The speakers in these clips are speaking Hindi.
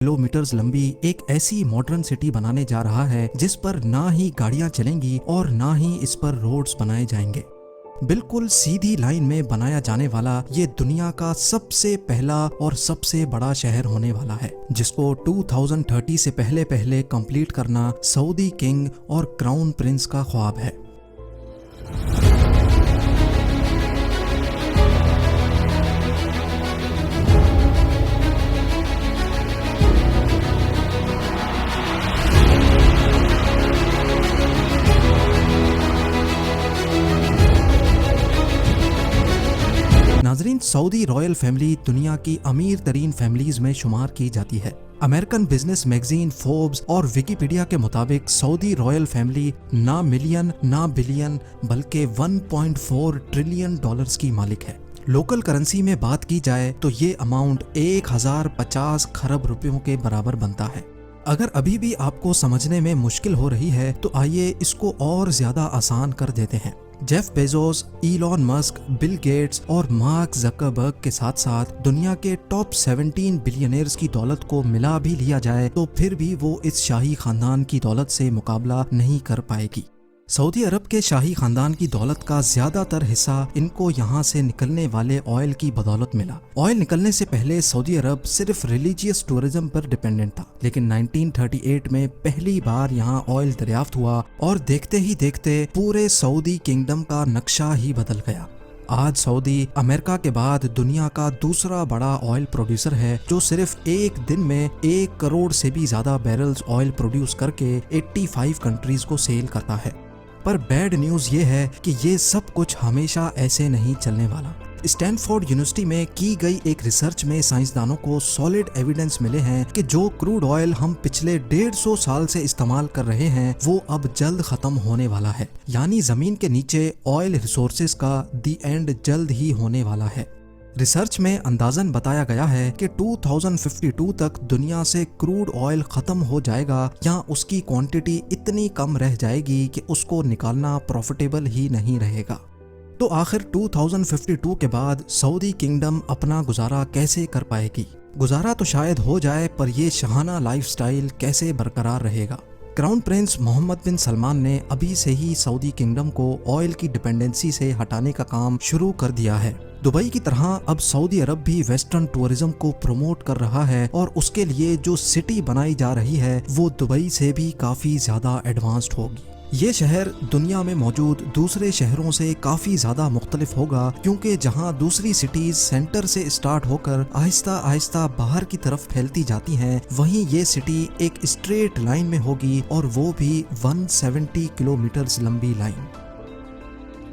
किलोमीटर्स लंबी एक ऐसी मॉडर्न सिटी बनाने जा रहा है जिस पर ना ही गाड़ियां चलेंगी और ना ही इस पर रोड्स बनाए जाएंगे। बिल्कुल सीधी लाइन में बनाया जाने वाला ये दुनिया का सबसे पहला और सबसे बड़ा शहर होने वाला है, जिसको 2030 से पहले पहले कंप्लीट करना सऊदी किंग और क्राउन प्रिंस का ख्वाब है। नाजरीन, सऊदी रॉयल फैमिली दुनिया की अमीर तरीन फैमिलीज में शुमार की जाती है। अमेरिकन बिजनेस मैगजीन फोर्ब्स और विकिपीडिया के मुताबिक सऊदी रॉयल फैमिली ना मिलियन ना बिलियन बल्कि 1.4 ट्रिलियन डॉलर्स की मालिक है। लोकल करेंसी में बात की जाए तो ये अमाउंट 1050 खरब रुपयों के बराबर बनता है। अगर अभी भी आपको समझने में मुश्किल हो रही है तो आइए इसको और ज्यादा आसान कर देते हैं। Jeff Bezos, Elon Musk, Bill Gates और मार्क जकरबर्ग के साथ साथ दुनिया के टॉप 17 बिलियनर्स की दौलत को मिला भी लिया जाए तो फिर भी वो इस शाही खानदान की दौलत से मुकाबला नहीं कर पाएगी। सऊदी अरब के शाही खानदान की दौलत का ज्यादातर हिस्सा इनको यहाँ से निकलने वाले ऑयल की बदौलत मिला। ऑयल निकलने से पहले सऊदी अरब सिर्फ रिलीजियस टूरिज्म पर डिपेंडेंट था, लेकिन 1938 में पहली बार यहाँ ऑयल दरियाफ्त हुआ और देखते ही देखते पूरे सऊदी किंगडम का नक्शा ही बदल गया। आज सऊदी अमेरिका के बाद दुनिया का दूसरा बड़ा ऑयल प्रोड्यूसर है, जो सिर्फ एक दिन में 1 करोड़ से भी ज्यादा बैरल्स ऑयल प्रोड्यूस करके 85 कंट्रीज को सेल करता है। पर बैड न्यूज ये है कि ये सब कुछ हमेशा ऐसे नहीं चलने वाला। स्टैनफोर्ड यूनिवर्सिटी में की गई एक रिसर्च में साइंसदानों को सॉलिड एविडेंस मिले हैं कि जो क्रूड ऑयल हम पिछले 150 साल से इस्तेमाल कर रहे हैं वो अब जल्द खत्म होने वाला है। यानी जमीन के नीचे ऑयल रिसोर्सेज का दी एंड जल्द ही होने वाला है। रिसर्च में अंदाजन बताया गया है कि 2052 तक दुनिया से क्रूड ऑयल खत्म हो जाएगा या उसकी क्वांटिटी इतनी कम रह जाएगी कि उसको निकालना प्रॉफिटेबल ही नहीं रहेगा। तो आखिर 2052 के बाद सऊदी किंगडम अपना गुजारा कैसे कर पाएगी? गुजारा तो शायद हो जाए, पर ये शहाना लाइफस्टाइल कैसे बरकरार रहेगा? क्राउन प्रिंस मोहम्मद बिन सलमान ने अभी से ही सऊदी किंगडम को ऑयल की डिपेंडेंसी से हटाने का काम शुरू कर दिया है। दुबई की तरह अब सऊदी अरब भी वेस्टर्न टूरिज्म को प्रमोट कर रहा है और उसके लिए जो सिटी बनाई जा रही है वो दुबई से भी काफी ज्यादा एडवांस्ड होगी। ये शहर दुनिया में मौजूद दूसरे शहरों से काफी ज्यादा मुख्तलिफ होगा, क्योंकि जहां दूसरी सिटीज सेंटर से स्टार्ट होकर आहिस्ता आहिस्ता बाहर की तरफ फैलती जाती हैं, वहीं ये सिटी एक स्ट्रेट लाइन में होगी और वो भी 170 किलोमीटर लंबी लाइन।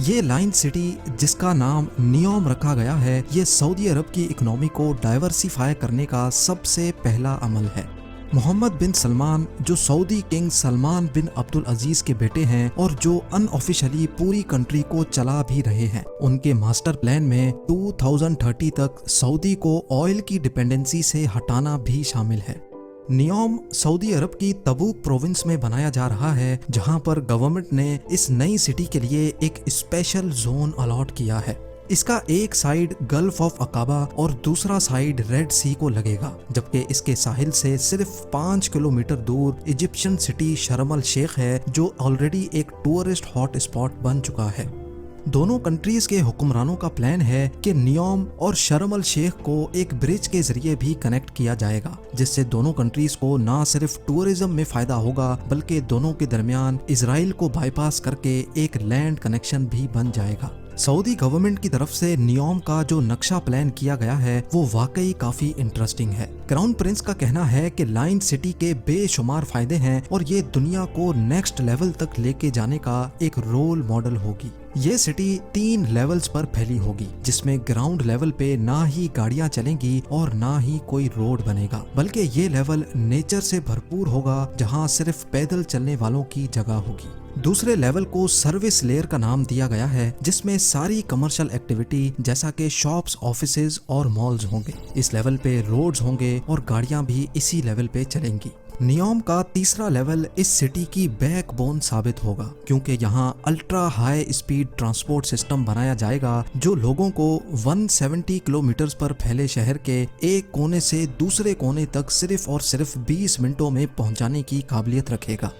ये लाइन सिटी जिसका नाम नियोम रखा गया है, ये सऊदी अरब की इकोनॉमी को डाइवर्सिफाई करने का सबसे पहला अमल है। मोहम्मद बिन सलमान, जो सऊदी किंग सलमान बिन अब्दुल अजीज के बेटे हैं और जो अनऑफिशियली पूरी कंट्री को चला भी रहे हैं, उनके मास्टर प्लान में 2030 तक सऊदी को ऑयल की डिपेंडेंसी से हटाना भी शामिल है। नियोम सऊदी अरब की तबूक प्रोविंस में बनाया जा रहा है, जहां पर गवर्नमेंट ने इस नई सिटी के लिए एक स्पेशल जोन अलॉट किया है। इसका एक साइड गल्फ ऑफ अकाबा और दूसरा साइड रेड सी को लगेगा, जबकि इसके साहिल से सिर्फ 5 किलोमीटर दूर इजिप्शियन सिटी शर्म अल शेख है, जो ऑलरेडी एक टूरिस्ट हॉट स्पॉट बन चुका है। दोनों कंट्रीज के हुक्मरानों का प्लान है कि नियोम और शर्म अल शेख को एक ब्रिज के जरिए भी कनेक्ट किया जाएगा, जिससे दोनों कंट्रीज को ना सिर्फ टूरिज्म में फायदा होगा बल्कि दोनों के दरमियान इजराइल को बाईपास करके एक लैंड कनेक्शन भी बन जाएगा। सऊदी गवर्नमेंट की तरफ से नियोम का जो नक्शा प्लान किया गया है वो वाकई काफी इंटरेस्टिंग है। क्राउन प्रिंस का कहना है कि लाइन सिटी के बेशुमार फायदे हैं और ये दुनिया को नेक्स्ट लेवल तक लेके जाने का एक रोल मॉडल होगी। ये सिटी 3 लेवल्स पर फैली होगी, जिसमें ग्राउंड लेवल पे ना ही गाड़ियां चलेंगी और ना ही कोई रोड बनेगा, बल्कि ये लेवल नेचर से भरपूर होगा, जहां सिर्फ पैदल चलने वालों की जगह होगी। दूसरे लेवल को सर्विस लेयर का नाम दिया गया है, जिसमें सारी कमर्शियल एक्टिविटी जैसा कि शॉप्स, ऑफिसेज और मॉल्स होंगे। इस लेवल पे रोड्स होंगे और गाड़ियां भी इसी लेवल पे चलेंगी। नियोम का तीसरा लेवल इस सिटी की बैकबोन साबित होगा, क्योंकि यहाँ ultra high speed transport system बनाया जाएगा जो लोगों को 170 किलोमीटर पर फैले शहर के एक कोने से दूसरे कोने तक सिर्फ और सिर्फ 20 मिनटों में पहुंचाने की काबिलियत रखेगा।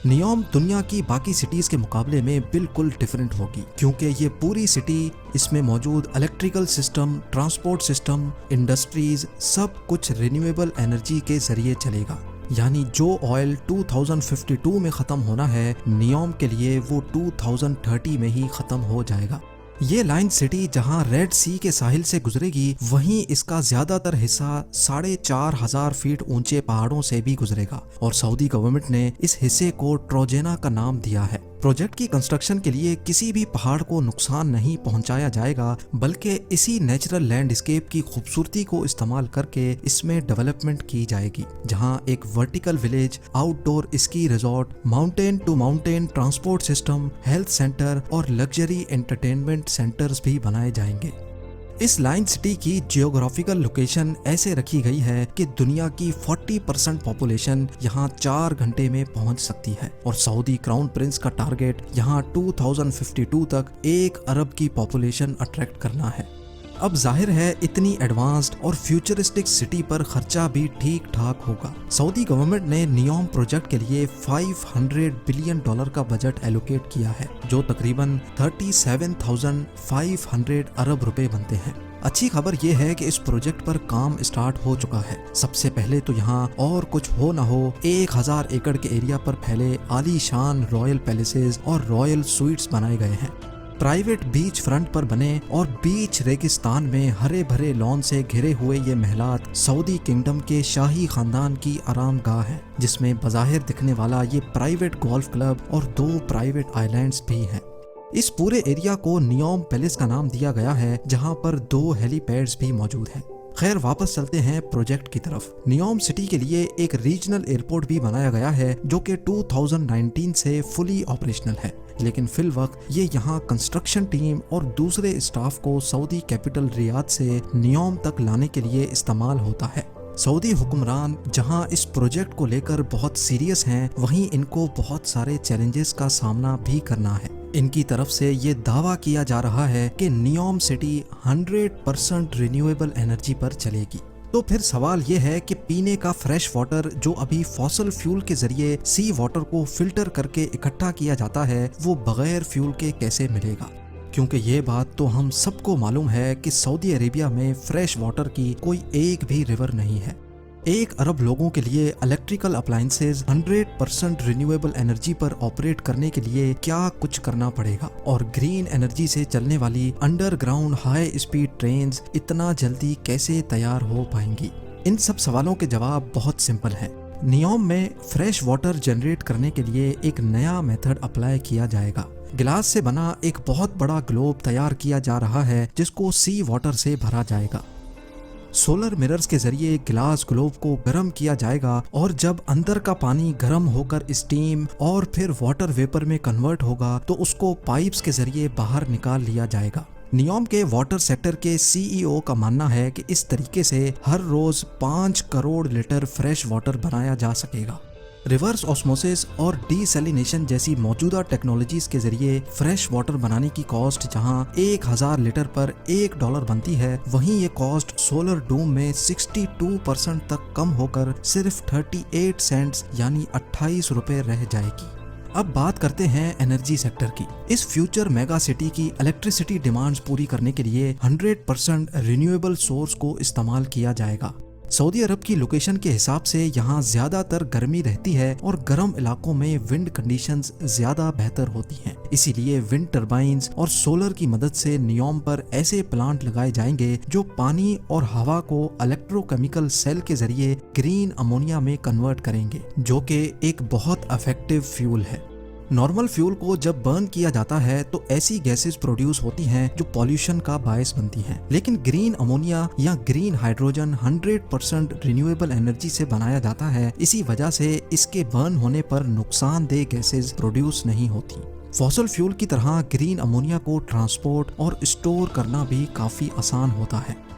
नियोम दुनिया की बाकी सिटीज के मुकाबले में बिल्कुल डिफरेंट होगी, क्योंकि ये पूरी सिटी, इसमें मौजूद electrical system, transport system, industries, सब कुछ रिन्यूएबल एनर्जी के जरिए चलेगा। यानी जो ऑयल 2052 में खत्म होना है, नियोम के लिए वो 2030 में ही खत्म हो जाएगा। ये लाइन सिटी जहां रेड सी के साहिल से गुजरेगी, वहीं इसका ज्यादातर हिस्सा 4,500 फीट ऊंचे पहाड़ों से भी गुजरेगा और सऊदी गवर्नमेंट ने इस हिस्से को ट्रोजेना का नाम दिया है। प्रोजेक्ट की कंस्ट्रक्शन के लिए किसी भी पहाड़ को नुकसान नहीं पहुंचाया जाएगा, बल्कि इसी नेचुरल लैंडस्केप की खूबसूरती को इस्तेमाल करके इसमें डेवलपमेंट की जाएगी, जहां एक vertical village, outdoor ski resort, mountain to mountain transport system, health centre और लग्जरी एंटरटेनमेंट सेंटर्स भी बनाए जाएंगे। इस लाइन सिटी की जियोग्राफिकल लोकेशन ऐसे रखी गई है कि दुनिया की 40% पॉपुलेशन यहाँ 4 घंटे में पहुँच सकती है और सऊदी क्राउन प्रिंस का टारगेट यहाँ 2052 तक 1 अरब की पॉपुलेशन अट्रैक्ट करना है। अब जाहिर है इतनी एडवांस्ड और फ्यूचरिस्टिक सिटी पर खर्चा भी ठीक ठाक होगा। सऊदी गवर्नमेंट ने नियोम प्रोजेक्ट के लिए $500 बिलियन का बजट एलोकेट किया है, जो तकरीबन 37,500 अरब रुपए बनते हैं। अच्छी खबर यह है कि इस प्रोजेक्ट पर काम स्टार्ट हो चुका है। सबसे पहले तो यहाँ और कुछ हो न हो 1000 एकड़ के एरिया पर फैले आलीशान रॉयल पैलेसेस और रॉयल स्वीट्स बनाए गए हैं। प्राइवेट बीच फ्रंट पर बने और बीच रेगिस्तान में हरे भरे लॉन से घिरे हुए ये महलात सऊदी किंगडम के शाही खानदान की आरामगाह है, जिसमें बज़ाहिर दिखने वाला ये प्राइवेट गोल्फ क्लब और 2 प्राइवेट आइलैंड्स भी हैं। इस पूरे एरिया को नियोम पैलेस का नाम दिया गया है, जहां पर 2 हेलीपैड्स भी मौजूद हैं। खैर, वापस चलते हैं प्रोजेक्ट की तरफ। नियोम सिटी के लिए एक रीजनल एयरपोर्ट भी बनाया गया है, जो कि 2019 से फुली ऑपरेशनल है, लेकिन फिल वक्त ये यहाँ कंस्ट्रक्शन टीम और दूसरे स्टाफ को सऊदी कैपिटल रियाद से नियोम तक लाने के लिए इस्तेमाल होता है। सऊदी हुक्मरान जहां इस प्रोजेक्ट को लेकर बहुत सीरियस हैं, वहीं इनको बहुत सारे चैलेंजेस का सामना भी करना है। इनकी तरफ से ये दावा किया जा रहा है कि नियोम सिटी 100% रिन्यूएबल एनर्जी पर चलेगी। तो फिर सवाल ये है कि पीने का फ्रेश वाटर जो अभी फॉसल फ्यूल के जरिए सी वाटर को फिल्टर करके इकट्ठा किया जाता है, वो बगैर फ्यूल के कैसे मिलेगा? क्योंकि ये बात तो हम सबको मालूम है कि सऊदी अरेबिया में फ्रेश वाटर की कोई एक भी रिवर नहीं है। 1 अरब लोगों के लिए इलेक्ट्रिकल अप्लायंसेज 100% रिन्यूएबल एनर्जी पर ऑपरेट करने के लिए क्या कुछ करना पड़ेगा, और ग्रीन एनर्जी से चलने वाली अंडरग्राउंड हाई स्पीड ट्रेन्स इतना जल्दी कैसे तैयार हो पाएंगी? इन सब सवालों के जवाब बहुत सिंपल है। नियोम में फ्रेश वाटर जनरेट करने के लिए एक नया मेथड अप्लाई किया जाएगा। गिलास से बना एक बहुत बड़ा ग्लोब तैयार किया जा रहा है, जिसको सी वाटर से भरा जाएगा। सोलर मिरर्स के जरिए गिलास ग्लोब को गर्म किया जाएगा और जब अंदर का पानी गर्म होकर स्टीम और फिर वाटर वेपर में कन्वर्ट होगा तो उसको पाइप्स के जरिए बाहर निकाल लिया जाएगा। नियोम के वाटर सेक्टर के सीईओ का मानना है कि इस तरीके से हर रोज 5 करोड़ लीटर फ्रेश वाटर बनाया जा सकेगा। रिवर्स ऑस्मोसिस और डीसैलिनेशन जैसी मौजूदा टेक्नोलॉजीज के जरिए फ्रेश वाटर बनाने की कॉस्ट जहां 1000 लीटर पर $1 बनती है, वहीं ये कॉस्ट सोलर डूम में 62% तक कम होकर सिर्फ 38 सेंट्स यानी 28 रुपए रह जाएगी। अब बात करते हैं एनर्जी सेक्टर की। इस फ्यूचर मेगा सिटी की इलेक्ट्रिसिटी डिमांड्स पूरी करने के लिए 100% रिन्यूएबल सोर्स को इस्तेमाल किया जाएगा। सऊदी अरब की लोकेशन के हिसाब से यहाँ ज्यादातर गर्मी रहती है और गर्म इलाकों में विंड कंडीशंस ज्यादा बेहतर होती हैं। इसीलिए विंड टर्बाइंस और सोलर की मदद से नियोम पर ऐसे प्लांट लगाए जाएंगे जो पानी और हवा को इलेक्ट्रोकेमिकल सेल के जरिए ग्रीन अमोनिया में कन्वर्ट करेंगे, जो कि एक बहुत इफेक्टिव फ्यूल है। नॉर्मल फ्यूल को जब बर्न किया जाता है तो ऐसी गैसेस प्रोड्यूस होती हैं जो पॉल्यूशन का बायस बनती हैं, लेकिन ग्रीन अमोनिया या ग्रीन हाइड्रोजन 100% रिन्यूएबल एनर्जी से बनाया जाता है। इसी वजह से इसके बर्न होने पर नुकसानदेह गैसेस प्रोड्यूस नहीं होती। फॉसल फ्यूल की तरह ग्रीन अमोनिया को ट्रांसपोर्ट और स्टोर करना भी काफी आसान होता है।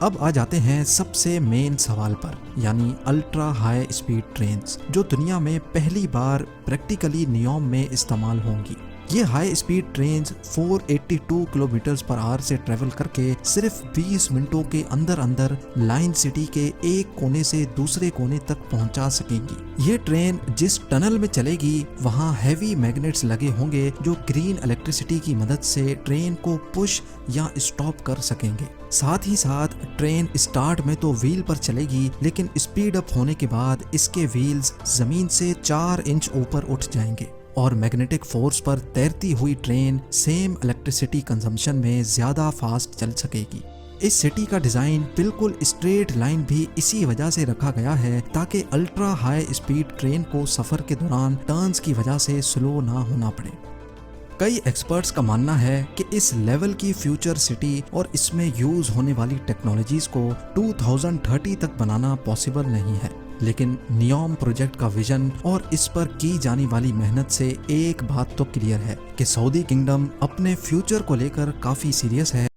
अब आ जाते हैं सबसे मेन सवाल पर, यानी अल्ट्रा हाई स्पीड ट्रेन्स जो दुनिया में पहली बार प्रैक्टिकली नियोम में इस्तेमाल होंगी। ये high speed trains 482 kilometre per hour से ट्रेवल करके सिर्फ 20 मिनटों के अंदर अंदर लाइन सिटी के एक कोने से दूसरे कोने तक पहुंचा सकेंगी। ये ट्रेन जिस टनल में चलेगी वहां हैवी मैग्नेट्स लगे होंगे जो ग्रीन इलेक्ट्रिसिटी की मदद से ट्रेन को पुश या स्टॉप कर सकेंगे। साथ ही साथ ट्रेन स्टार्ट में तो व्हील पर चलेगी, लेकिन स्पीड अप होने के बाद इसके व्हील्स जमीन से 4 इंच ऊपर उठ जाएंगे और मैग्नेटिक फोर्स पर तैरती हुई ट्रेन सेम इलेक्ट्रिसिटी कंजम्पशन में ज्यादा फास्ट चल सकेगी। इस सिटी का डिजाइन बिल्कुल स्ट्रेट लाइन भी इसी वजह से रखा गया है ताकि अल्ट्रा हाई स्पीड ट्रेन को सफर के दौरान टर्न्स की वजह से स्लो ना होना पड़े। कई एक्सपर्ट्स का मानना है कि इस लेवल की फ्यूचर सिटी और इसमें यूज होने वाली टेक्नोलॉजीज को 2030 तक बनाना पॉसिबल नहीं है, लेकिन नियोम प्रोजेक्ट का विजन और इस पर की जाने वाली मेहनत से एक बात तो क्लियर है कि सऊदी किंगडम अपने फ्यूचर को लेकर काफी सीरियस है